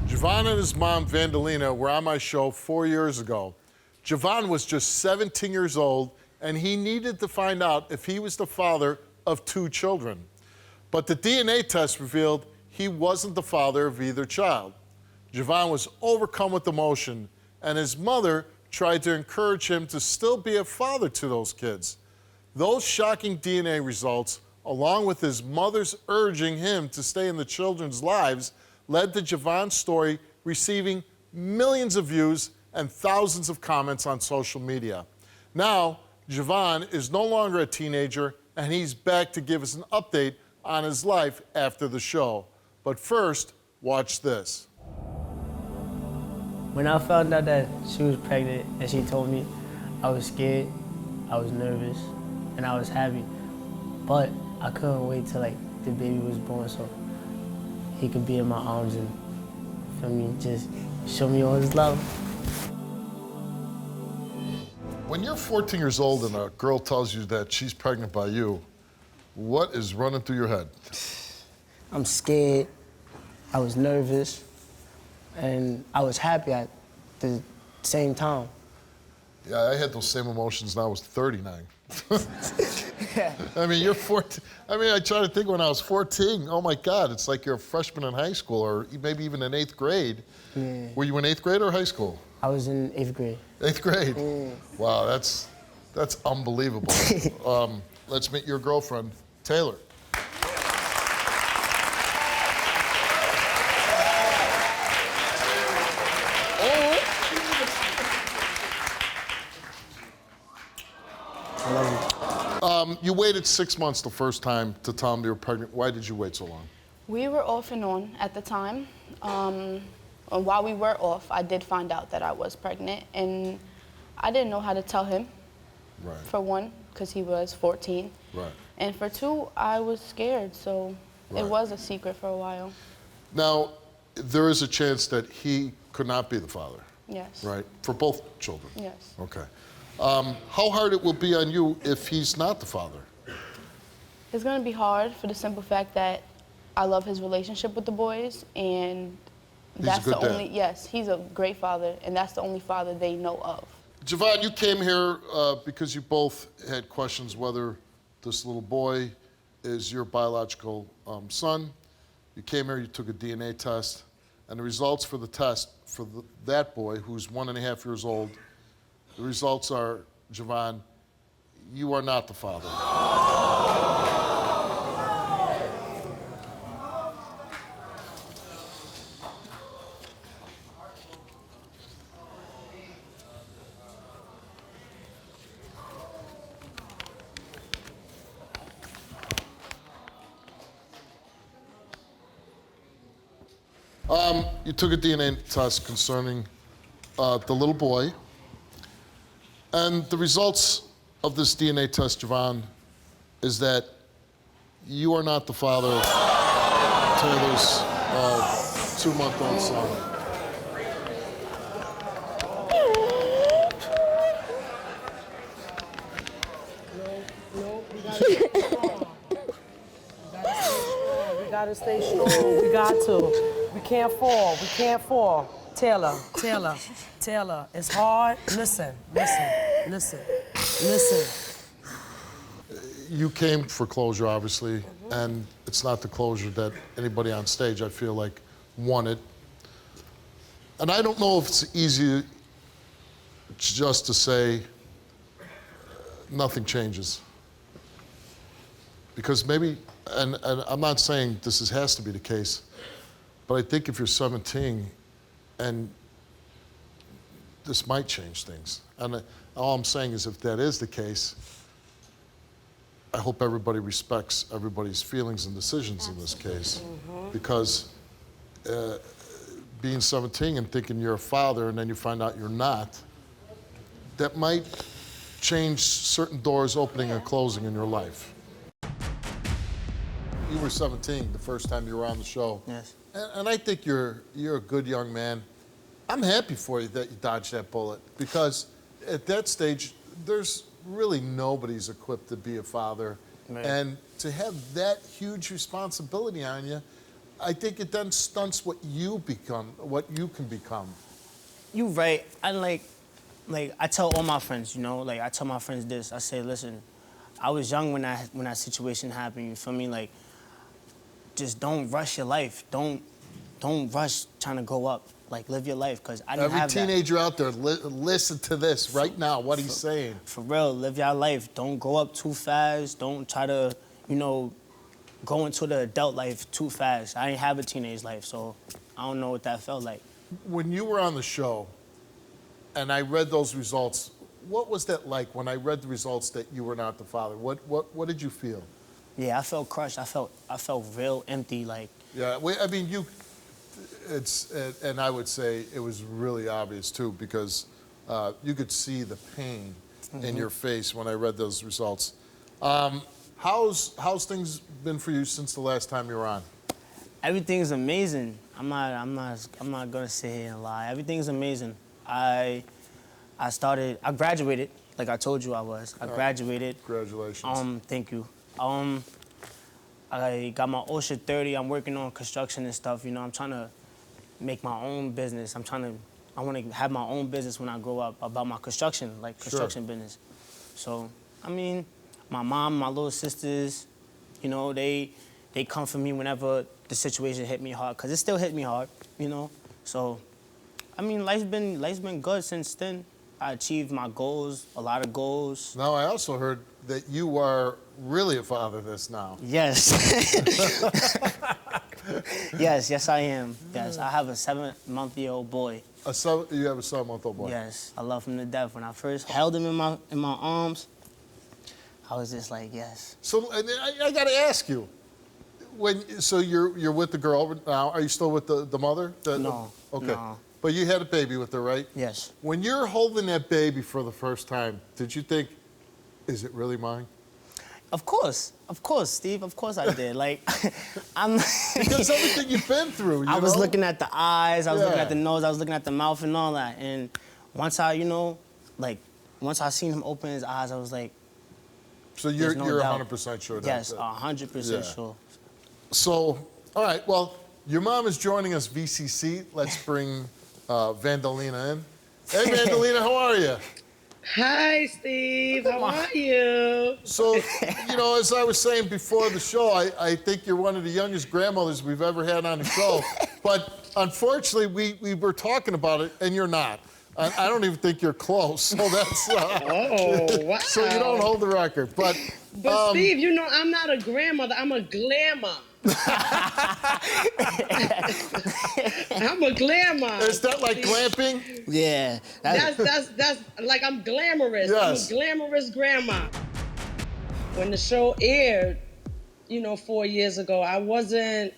Javon and his mom, Vandalina, were on my show 4 years ago. Javon was just 17 years old, and he needed to find out if he was the father of 2 children. But the DNA test revealed he wasn't the father of either child. Javon was overcome with emotion, and his mother tried to encourage him to still be a father to those kids. Those shocking DNA results, along with his mother's urging him to stay in the children's lives, led to Javon's story receiving millions of views and thousands of comments on social media. Now, Javon is no longer a teenager, and he's back to give us an update on his life after the show. But first, watch this. When I found out that she was pregnant and she told me, I was scared, I was nervous, and I was happy. But I couldn't wait till the baby was born so he could be in my arms and, feel me, just show me all his love. When you're 14 years old and a girl tells you that she's pregnant by you, what is running through your head? I'm scared, I was nervous, and I was happy at the same time. Yeah, I had those same emotions when I was 39. Yeah. I mean, you're 14. I mean, I try to think when I was 14, oh my God, it's like you're a freshman in high school or maybe even in 8th grade. Yeah. Were you in 8th grade or high school? I was in 8th grade. 8th grade? Wow, that's unbelievable. Let's meet your girlfriend, Taylor. You waited 6 months the first time to tell him you were pregnant. Why did you wait so long? We were off and on at the time. And while we were off, I did find out that I was pregnant, and I didn't know how to tell him. Right. For one, because he was 14. Right. And for two, I was scared, so Right. it was a secret for a while. Now, there is a chance that he could not be the father. Yes. Right? For both children? Yes. Okay. How hard it will be on you if he's not the father? It's going to be hard for the simple fact that I love his relationship with the boys, and that's He's a the good only, dad. yes, he's a great father, and that's the only father they know of. Javon, you came here because you both had questions whether this little boy is your biological son. You came here, you took a DNA test, and the results for the test for that boy, who's 1.5 years old, the results are, Javon, you are not the father. You took a DNA test concerning the little boy, and the results of this DNA test, Javon, is that you are not the father of Taylor's 2-month-old son. We gotta stay strong. We got to. We can't fall. We can't fall. Taylor, it's hard. Listen. You came for closure, obviously, and it's not the closure that anybody on stage, I feel like, wanted. And I don't know if it's easy just to say nothing changes. Because maybe, and I'm not saying this has to be the case, but I think if you're 17 and this might change things. And all I'm saying is if that is the case, I hope everybody respects everybody's feelings and decisions in this case. Because being 17 and thinking you're a father and then you find out you're not, that might change certain doors opening and closing in your life. You were 17 the first time you were on the show. Yes. And I think you're a good young man. I'm happy for you that you dodged that bullet, because at that stage, there's really nobody's equipped to be a father. Right. And to have that huge responsibility on you, I think it then stunts what you become, what you can become. You right. I like I tell all my friends, you know, like I tell my friends this. I say, listen, I was young when that situation happened. You feel me? Like, just don't rush your life. Don't rush trying to go up. Like, live your life, because I didn't have that. Every teenager out there, listen to this right now, what he's saying. For real, live your life. Don't go up too fast. Don't try to, you know, go into the adult life too fast. I didn't have a teenage life, so I don't know what that felt like. When you were on the show and I read those results, what was that like when I read the results that you were not the father? What did you feel? Yeah, I felt crushed. I felt real empty, like. Yeah, I mean, and I would say it was really obvious too, because you could see the pain in your face when I read those results. How's things been for you since the last time you were on? Everything's amazing. I'm not gonna sit here and lie. Everything's amazing. I graduated, like I told you I was. I graduated. Congratulations. Thank you. I got my OSHA 30. I'm working on construction and stuff. You know, I'm trying to make my own business. I want to have my own business when I grow up about my construction, like construction business. So, I mean, my mom, my little sisters, you know, they come for me whenever the situation hit me hard, because it still hit me hard, you know. So, I mean, life's been good since then. I achieved my goals, a lot of goals. Now, I also heard that you are really a father this now. Yes. yes, I am. Yes, I have a 7-month-old boy. You have a 7-month-old boy? Yes, I love him to death. When I first held him in my arms, I was just like, yes. So I got to ask you, so you're with the girl now? Are you still with the mother? No. Okay. No. But you had a baby with her, right? Yes. When you're holding that baby for the first time, did you think, is it really mine? Of course, Steve. Of course I did. Like, Because everything you've been through, I was looking at the eyes, I was looking at the nose, I was looking at the mouth and all that. And once I seen him open his eyes, I was like, so you're no doubt. 100% sure that? Yes, 100% sure. So, all right, well, your mom is joining us, VCC. Let's bring Vandalina in. Hey, Vandalina, how are you? Hi, Steve. How are you? So, you know, as I was saying before the show, I think you're one of the youngest grandmothers we've ever had on the show. But unfortunately, we were talking about it, and you're not. I don't even think you're close. So that's. Oh, wow. So you don't hold the record. But Steve, you know, I'm not a grandmother. I'm a glamour. I'm a glamour. Is that like glamping? Yeah. That's like I'm glamorous. Yes. I'm a glamorous grandma. When the show aired, you know, 4 years ago, I wasn't,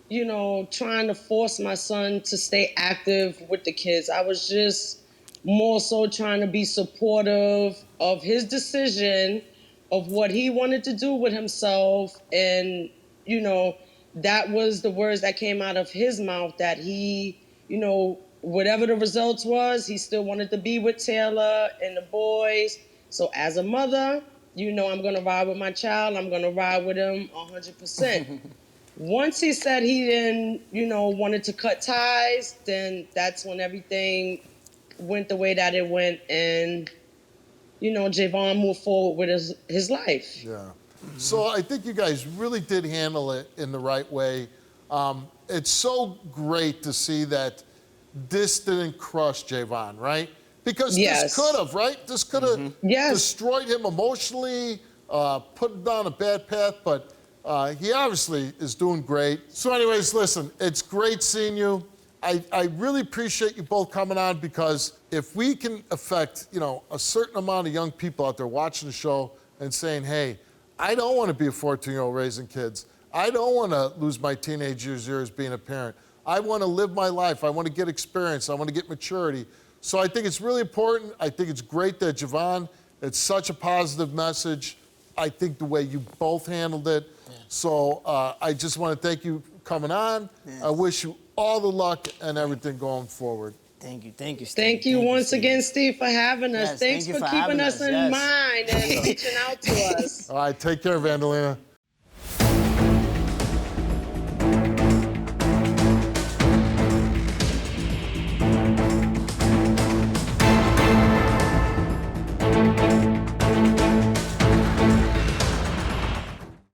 you know, trying to force my son to stay active with the kids. I was just more so trying to be supportive of his decision of what he wanted to do with himself. And, you know, that was the words that came out of his mouth, that he, you know, whatever the results was, he still wanted to be with Taylor and the boys. So as a mother, you know, I'm going to ride with my child. I'm going to ride with him 100%. Once he said he didn't, you know, wanted to cut ties, then that's when everything went the way that it went. And, you know, Javon moved forward with his life. Yeah. So I think you guys really did handle it in the right way. It's so great to see that this didn't crush Javon, right? Because this could have, right? This could have destroyed him emotionally, put him down a bad path, but he obviously is doing great. So anyways, listen, it's great seeing you. I really appreciate you both coming on, because if we can affect, you know, a certain amount of young people out there watching the show and saying, hey, I don't want to be a 14-year-old raising kids. I don't want to lose my teenage years being a parent. I want to live my life. I want to get experience. I want to get maturity. So I think it's really important. I think it's great that Javon, it's such a positive message. I think the way you both handled it. Yeah. So I just want to thank you for coming on. Yes. I wish you all the luck and everything going forward. Thank you, Steve. Thank you once again, Steve, for having us. Yes, Thanks for keeping us in mind and reaching out to us. All right, take care, Vandalina.